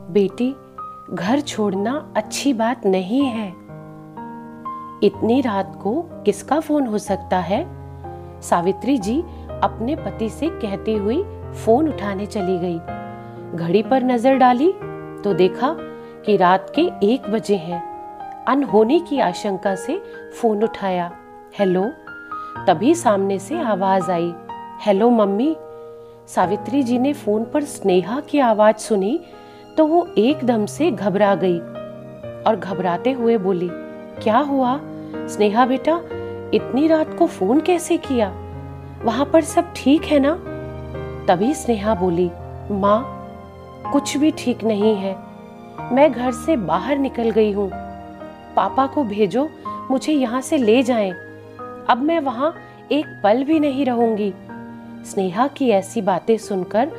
बेटी, घर छोड़ना अच्छी बात नहीं है। इतनी रात को किसका फोन हो सकता है? सावित्री जी अपने पति से कहती हुई फोन उठाने चली गई। घड़ी पर नजर डाली तो देखा कि रात के 1 बजे हैं। अनहोनी की आशंका से फोन उठाया। हेलो। तभी सामने से आवाज आई, हेलो मम्मी। सावित्री जी ने फोन पर स्नेहा की आवाज सुनी तो वो एकदम से घबरा गई और घबराते हुए बोली, क्या हुआ स्नेहा बेटा, इतनी रात को फोन कैसे किया? वहां पर सब ठीक है ना? तभी स्नेहा बोली, माँ कुछ भी ठीक नहीं है। मैं घर से बाहर निकल गई हूँ। पापा को भेजो, मुझे यहाँ से ले जाएं। अब मैं वहां एक पल भी नहीं रहूंगी। स्नेहा की ऐसी बातें सुनकर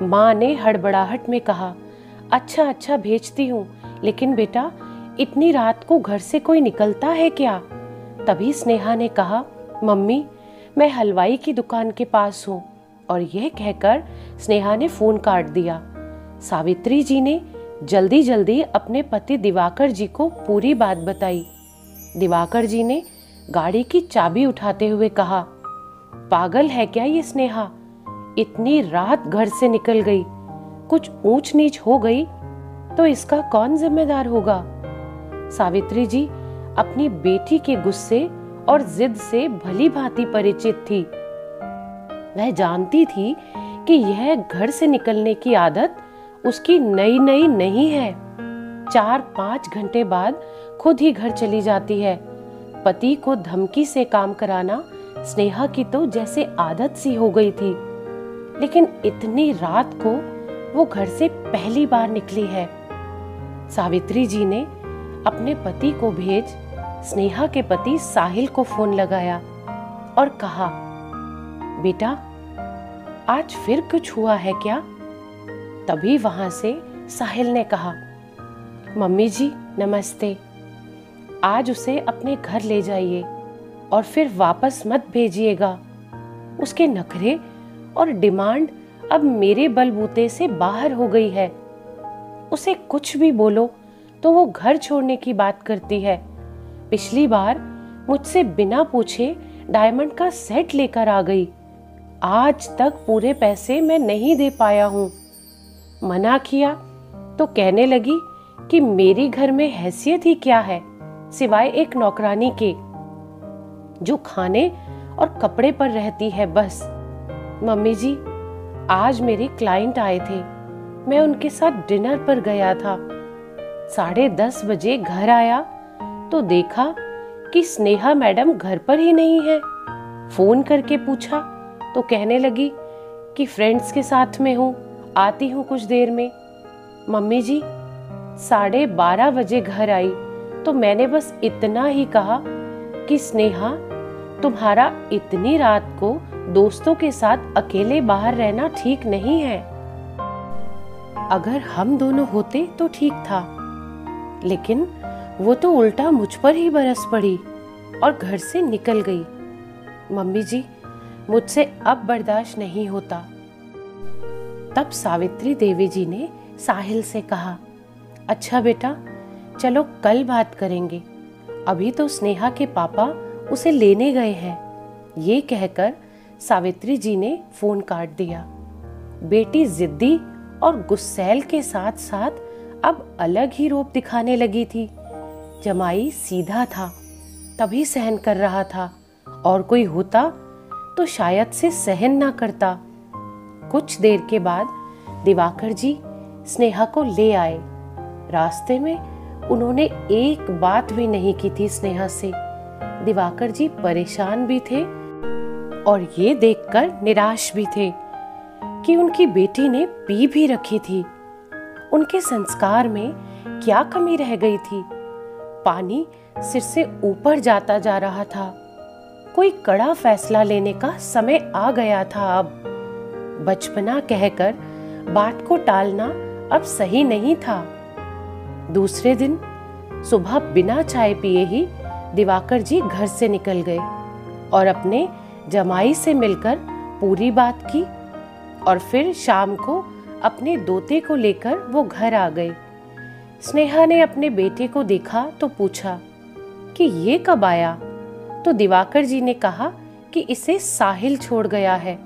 माँ ने हड़बड़ाहट में कहा, अच्छा भेजती हूँ, लेकिन बेटा इतनी रात को घर से कोई निकलता है क्या? तभी स्नेहा ने कहा, मम्मी मैं हलवाई की दुकान के पास हूँ। और यह कहकर स्नेहा ने फोन काट दिया। सावित्री जी ने जल्दी जल्दी अपने पति दिवाकर जी को पूरी बात बताई। दिवाकर जी ने गाड़ी की चाबी उठाते हुए कहा, पागल है क्या ये स्नेहा? इतनी रात घर से निकल गई, कुछ ऊंच नीच हो गई तो इसका कौन जिम्मेदार होगा? सावित्री जी अपनी बेटी के गुस्से और जिद से भली भांति परिचित थी। वह जानती थी कि यह घर से निकलने की आदत उसकी नई नई नहीं है। 4-5 घंटे बाद खुद ही घर चली जाती है। पति को धमकी से काम कराना स्नेहा की तो जैसे आदत सी हो गई थी। लेकिन इतनी रात को वो घर से पहली बार निकली है। सावित्री जी ने अपने पति को भेज स्नेहा के पति साहिल को फोन लगाया और कहा, बेटा आज फिर कुछ हुआ है क्या? तभी वहां से साहिल ने कहा, मम्मी जी नमस्ते। आज उसे अपने घर ले जाइए और फिर वापस मत भेजिएगा। उसके नखरे और डिमांड अब मेरे बलबूते से बाहर हो गई है। उसे कुछ भी बोलो तो वो घर छोड़ने की बात करती है। पिछली बार मुझसे बिना पूछे डायमंड का सेट लेकर आ गई। आज तक पूरे पैसे मैं नहीं दे पाया हूँ। मना किया तो कहने लगी कि मेरी घर में हैसियत ही क्या है सिवाय एक नौकरानी के, जो खाने और कपड़े पर रहती है बस। मम्मी जी आज मेरे क्लाइंट आए थे, मैं उनके साथ डिनर पर गया था। 10:30 बजे घर आया तो देखा कि स्नेहा मैडम घर पर ही नहीं है। फोन करके पूछा तो कहने लगी कि फ्रेंड्स के साथ में हूँ, आती हूँ कुछ देर में। मम्मी जी 12:30 बजे घर आई तो मैंने बस इतना ही कहा कि स्नेहा तुम्हारा इतनी रात को दोस्तों के साथ अकेले बाहर रहना ठीक नहीं है। अगर हम दोनों होते तो ठीक था, लेकिन वो तो उल्टा मुझ पर ही बरस पड़ी और घर से निकल गई। मम्मी जी मुझसे अब बर्दाश्त नहीं होता। तब सावित्री देवी जी ने साहिल से कहा, अच्छा बेटा चलो कल बात करेंगे, अभी तो स्नेहा के पापा उसे लेने गए हैं। ये कहकर सावित्री जी ने फोन काट दिया। बेटी जिद्दी और गुस्सैल के साथ साथ अब अलग ही रूप दिखाने लगी थी। जमाई सीधा था तभी सहन कर रहा था, और कोई होता तो शायद से सहन ना करता। कुछ देर के बाद दिवाकर जी स्नेहा को ले आए। रास्ते में उन्होंने एक बात भी नहीं की थी स्नेहा से। दिवाकर जी परेशान भी थे और ये देखकर निराश भी थे कि उनकी बेटी ने पी भी रखी थी। उनके संस्कार में क्या कमी रह गई थी? पानी सिर से ऊपर जाता जा रहा था। कोई कड़ा फैसला लेने का समय आ गया था। अब बचपना कहकर बात को टालना अब सही नहीं था। दूसरे दिन सुबह बिना चाय पिए ही दिवाकर जी घर से निकल गए और अपने जमाई से मिलकर पूरी बात की, और फिर शाम को अपने दोते को लेकर वो घर आ गए। स्नेहा ने अपने बेटे को देखा तो पूछा कि ये कब आया? तो दिवाकर जी ने कहा कि इसे साहिल छोड़ गया है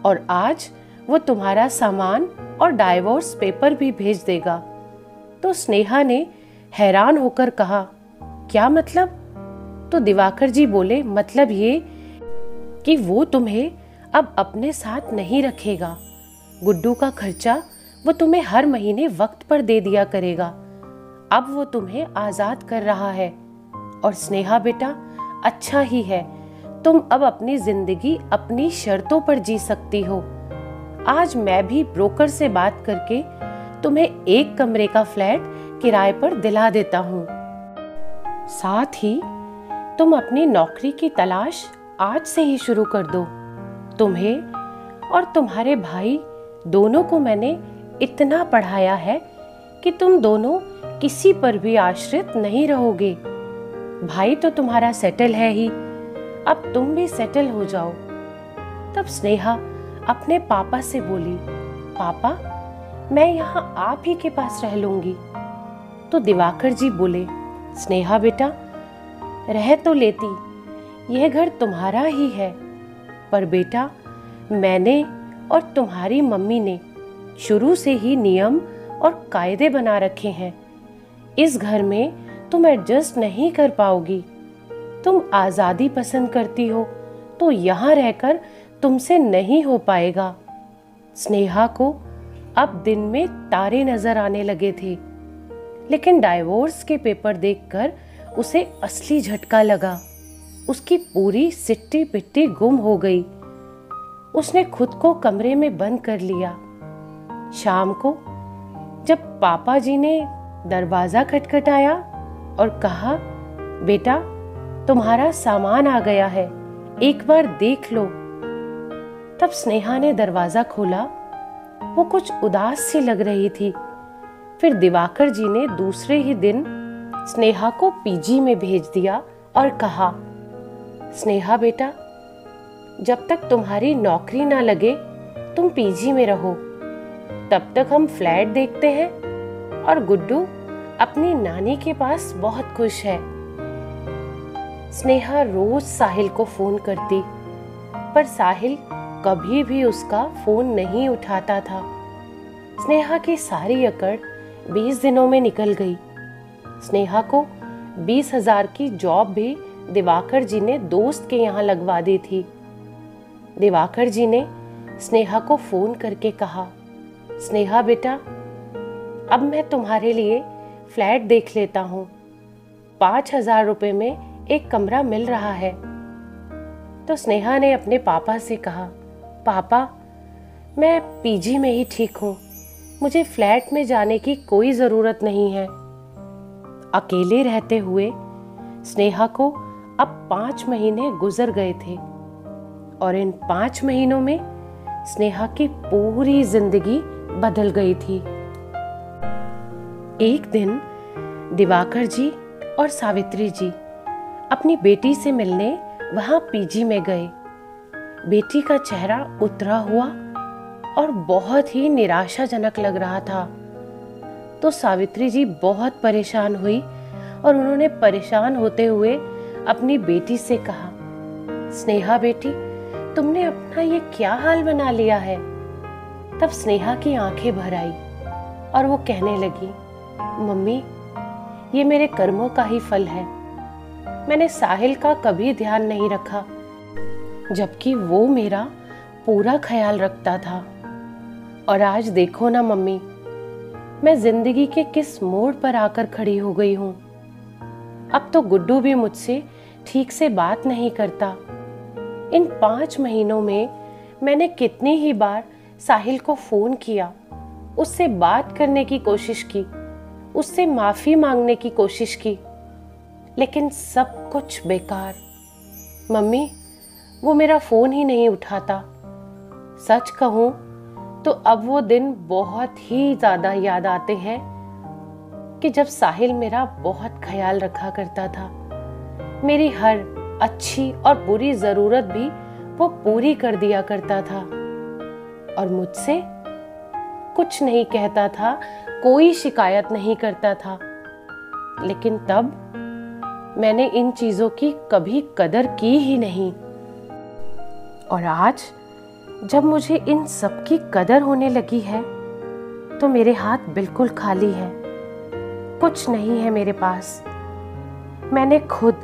और आज वो तुम्हारा सामान और डाइवोर्स पेपर भी भेज देगा। तो स्नेहा ने हैरान होकर कहा, क्या मतलब? तो दिवाकर जी बोले, मतलब ये कि वो तुम्हें अब अपने साथ नहीं रखेगा। गुड्डू का खर्चा वो तुम्हें हर महीने वक्त पर दे दिया करेगा। अब वो तुम्हें आजाद कर रहा है। और स्नेहा बेटा, अच्छा ही है, तुम अब अपनी जिंदगी अपनी शर्तों पर जी सकती हो। आज मैं भी ब्रोकर से बात करके तुम्हें एक कमरे का फ्लैट किराए पर दिला देता हूँ। साथ ही तुम अपनी नौकरी की तलाश आज से ही शुरू कर दो। तुम्हें और तुम्हारे भाई दोनों को मैंने इतना पढ़ाया है कि तुम दोनों किसी पर भी आश्रित नहीं रहोगे। भाई तो तुम्हारा सेटल है ही, अब तुम भी सेटल हो जाओ। तब स्नेहा अपने पापा से बोली, पापा मैं यहाँ आप ही के पास रह लूंगी। तो दिवाकर जी बोले, स्नेहा बेटा रह तो लेती, यह घर तुम्हारा ही है, पर बेटा मैंने और तुम्हारी मम्मी ने शुरू से ही नियम और कायदे बना रखे हैं। इस घर में तुम एडजस्ट नहीं कर पाओगी। तुम आजादी पसंद करती हो तो यहाँ रहकर तुमसे नहीं हो पाएगा। स्नेहा को अब दिन में तारे नजर आने लगे थे, लेकिन डाइवोर्स के पेपर देखकर उसे असली झटका लगा। उसकी पूरी सिट्टी पिट्टी गुम हो गई। उसने खुद को कमरे में बंद कर लिया। शाम को जब पापा जी ने दरवाजा खटखटाया और कहा, बेटा तुम्हारा सामान आ गया है, एक बार देख लो। तब स्नेहा ने दरवाजा खोला। वो कुछ उदास सी लग रही थी। फिर दिवाकर जी ने दूसरे ही दिन स्नेहा को पीजी में भेज दिया और कहा, स्नेहा बेटा जब तक तुम्हारी नौकरी ना लगे तुम पीजी में रहो, तब तक हम फ्लैट देखते हैं और गुड्डू अपनी नानी के पास बहुत खुश है। स्नेहा रोज साहिल को फोन करती, पर साहिल कभी भी उसका फोन नहीं उठाता था। स्नेहा की सारी अकड़ 20 दिनों में निकल गई। स्नेहा को 20,000 की जॉब भी दिवाकर जी ने दोस्त के यहाँ लगवा दी थी। दिवाकर जी ने स्नेहा को फोन करके कहा, स्नेहा बेटा अब मैं तुम्हारे लिए फ्लैट देख लेता हूँ, 5,000 रुपए में एक कमरा मिल रहा है। तो स्नेहा ने अपने पापा से कहा, पापा मैं पीजी में ही ठीक हूँ, मुझे फ्लैट में जाने की कोई ज़रूरत नहीं है। अकेले रहते हुए स्नेहा को अब 5 महीने गुजर गए थे और इन 5 महीनों में स्नेहा की पूरी जिंदगी बदल गई थी। एक दिन दिवाकर जी और सावित्री जी अपनी बेटी से मिलने वहां पीजी में गए। बेटी का चेहरा उतरा हुआ और बहुत ही निराशाजनक लग रहा था। तो सावित्री जी बहुत परेशान हुई और उन्होंने परेशान होते हुए अपनी बेटी से कहा, स्नेहा बेटी तुमने अपना ये क्या हाल बना लिया है? तब स्नेहा की आंखें भर आई और वो कहने लगी, मम्मी ये मेरे कर्मों का ही फल है। मैंने साहिल का कभी ध्यान नहीं रखा, जबकि वो मेरा पूरा ख्याल रखता था। और आज देखो ना मम्मी, मैं जिंदगी के किस मोड़ पर आकर खड़ी हो गई हूँ। अब तो गुड्डू भी मुझसे ठीक से बात नहीं करता। इन 5 महीनों में मैंने कितनी ही बार साहिल को फोन किया, उससे बात करने की कोशिश की, उससे माफी मांगने की कोशिश की, लेकिन सब कुछ बेकार। मम्मी वो मेरा फोन ही नहीं उठाता। सच कहूं तो अब वो दिन बहुत ही ज्यादा याद आते हैं कि जब साहिल मेरा बहुत ख्याल रखा करता था। मेरी हर अच्छी और बुरी जरूरत भी वो पूरी कर दिया करता था और मुझसे कुछ नहीं कहता था, कोई शिकायत नहीं करता था। लेकिन तब मैंने इन चीजों की कभी कदर की ही नहीं। और आज जब मुझे इन सब की कदर होने लगी है तो मेरे हाथ बिल्कुल खाली है, कुछ नहीं है मेरे पास। मैंने खुद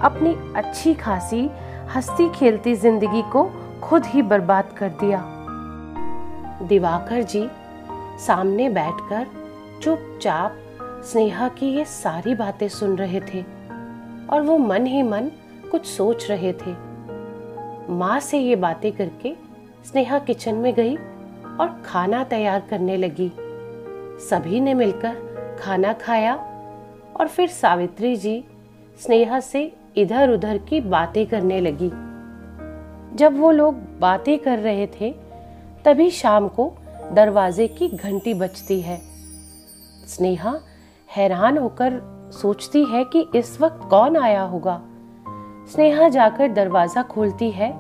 अपनी अच्छी खासी हंसती खेलती जिंदगी को खुद ही बर्बाद कर दिया। दिवाकर जी सामने बैठकर चुपचाप स्नेहा की ये सारी बातें सुन रहे थे और वो मन ही मन कुछ सोच रहे थे। माँ से ये बातें करके स्नेहा किचन में गई और खाना तैयार करने लगी। सभी ने मिलकर खाना खाया और फिर सावित्री जी स्नेहा से इधर उधर की बातें करने लगी। जब वो लोग बातें कर रहे थे तभी शाम को दरवाजे की घंटी बजती है। स्नेहा हैरान होकर सोचती है कि इस वक्त कौन आया होगा। स्नेहा जाकर दरवाजा खोलती है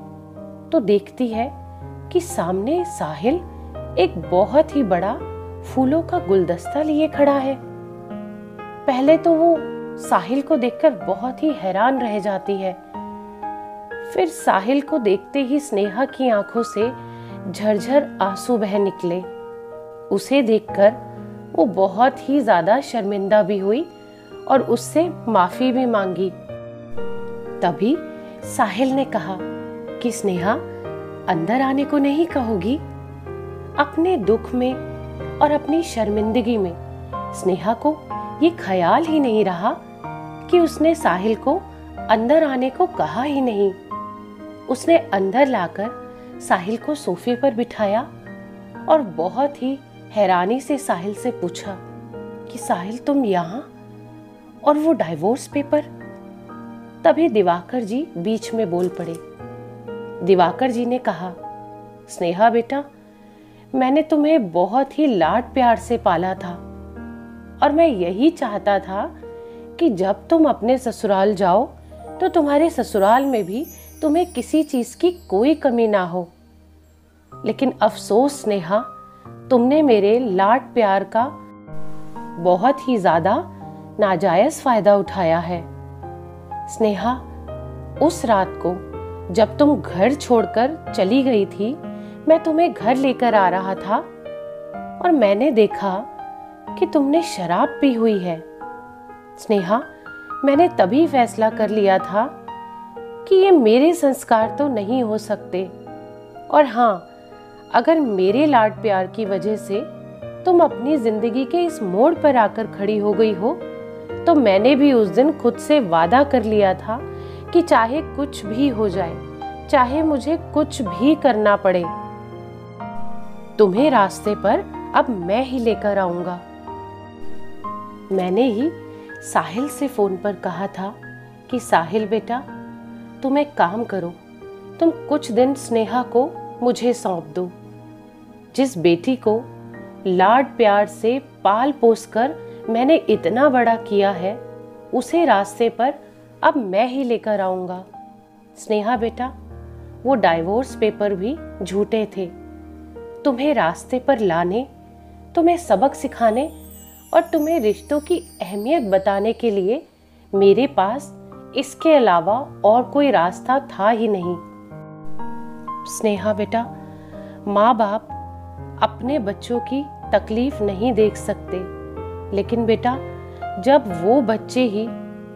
तो देखती है कि सामने साहिल एक बहुत ही बड़ा फूलों का गुलदस्ता लिए खड़ा है। पहले तो वो साहिल को देखकर बहुत ही हैरान रह जाती है। फिर साहिल को देखते ही स्नेहा की आंखों से झरझर आंसू बह निकले। उसे देखकर वो बहुत ही ज्यादा शर्मिंदा भी हुई और उससे माफी भी मांगी। तभी साहिल ने कहा कि स्नेहा, अंदर आने को नहीं कहोगी? अपने दुख में और अपनी शर्मिंदगी में स्नेहा को ये ख्याल ही नहीं रहा कि उसने साहिल को अंदर आने को कहा ही नहीं। उसने अंदर लाकर साहिल को सोफे पर बिठाया और बहुत ही हैरानी से साहिल से पूछा कि साहिल, तुम यहाँ? और वो डाइवोर्स पेपर? तभी दिवाकर जी बीच में बोल पड़े। दिवाकर जी ने कहा, स्नेहा बेटा, मैंने तुम्हें बहुत ही लाड प्यार से पाला था और मैं यही चाहता था कि जब तुम अपने ससुराल जाओ तो तुम्हारे ससुराल में भी तुम्हें किसी चीज की कोई कमी ना हो। लेकिन अफसोस स्नेहा, तुमने मेरे लाड प्यार का बहुत ही ज्यादा नाजायज फायदा उठाया है। स्नेहा, उस रात को जब तुम घर छोड़कर चली गई थी, मैं तुम्हें घर लेकर आ रहा था और मैंने देखा कि तुमने शराब पी हुई है। स्नेहा, मैंने तभी फैसला कर लिया था कि ये मेरे संस्कार तो नहीं हो सकते, और हाँ, अगर मेरे लाड प्यार की वजह से तुम अपनी जिंदगी के इस मोड़ पर आकर खड़ी हो गई हो, तो मैंने भी उस दिन खुद से वादा कर लिया था कि चाहे कुछ भी हो जाए, चाहे मुझे कुछ भी करना पड़े, तुम्हें रास्ते पर अब मैं ही लेकर आऊंगा। मैंने ही साहिल से फोन पर कहा था कि साहिल बेटा, तुम एक काम करो, तुम कुछ दिन स्नेहा को मुझे सौंप दो। जिस बेटी को लाड प्यार से पाल पोस कर मैंने इतना बड़ा किया है, उसे रास्ते पर अब मैं ही लेकर आऊंगा। स्नेहा बेटा, वो डाइवोर्स पेपर भी झूठे थे। तुम्हें रास्ते पर लाने, तुम्हें सबक सिखाने और तुम्हें रिश्तों की अहमियत बताने के लिए मेरे पास इसके अलावा और कोई रास्ता था ही नहीं। स्नेहा बेटा, माँ बाप अपने बच्चों की तकलीफ नहीं देख सकते, लेकिन बेटा, जब वो बच्चे ही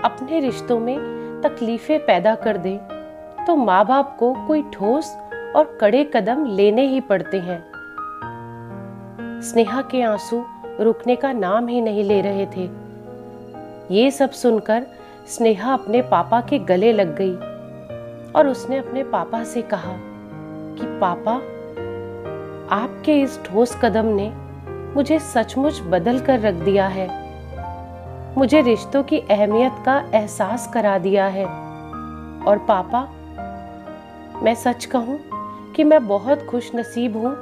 अपने रिश्तों में तकलीफें पैदा कर दें तो माँ बाप को कोई ठोस और कड़े कदम लेने ही पड़ते हैं। स्नेहा के आंसू रुकने का नाम ही नहीं ले रहे थे। ये सब सुनकर स्नेहा अपने पापा के गले लग गई और उसने अपने पापा से कहा कि पापा, आपके इस ठोस कदम ने मुझे सचमुच बदल कर रख दिया है। मुझे रिश्तों की अहमियत का एहसास करा दिया है। और पापा, मैं सच कहूं कि मैं बहुत खुश नसीब हूं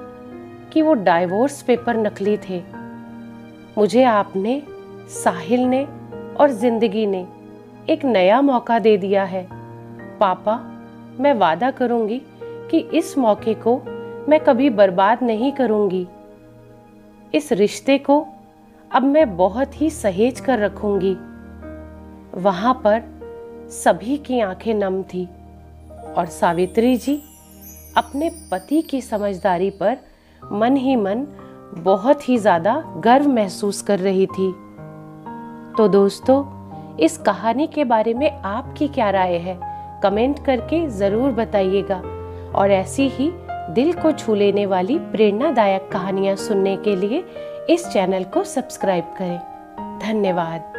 कि वो डाइवोर्स पेपर नकली थे। मुझे आपने, साहिल ने और जिंदगी ने एक नया मौका दे दिया है। पापा, मैं वादा करूंगी कि इस मौके को मैं कभी बर्बाद नहीं करूंगी। इस रिश्ते को अब मैं बहुत ही सहेज कर रखूंगी। वहां पर सभी की आंखें नम थी और सावित्री जी अपने पति की समझदारी पर मन ही मन बहुत ही ज्यादा गर्व महसूस कर रही थी। तो दोस्तों, इस कहानी के बारे में आपकी क्या राय है, कमेंट करके जरूर बताइएगा। और ऐसी ही दिल को छू लेने वाली प्रेरणादायक कहानियां सुनने के लिए इस चैनल को सब्सक्राइब करें। धन्यवाद।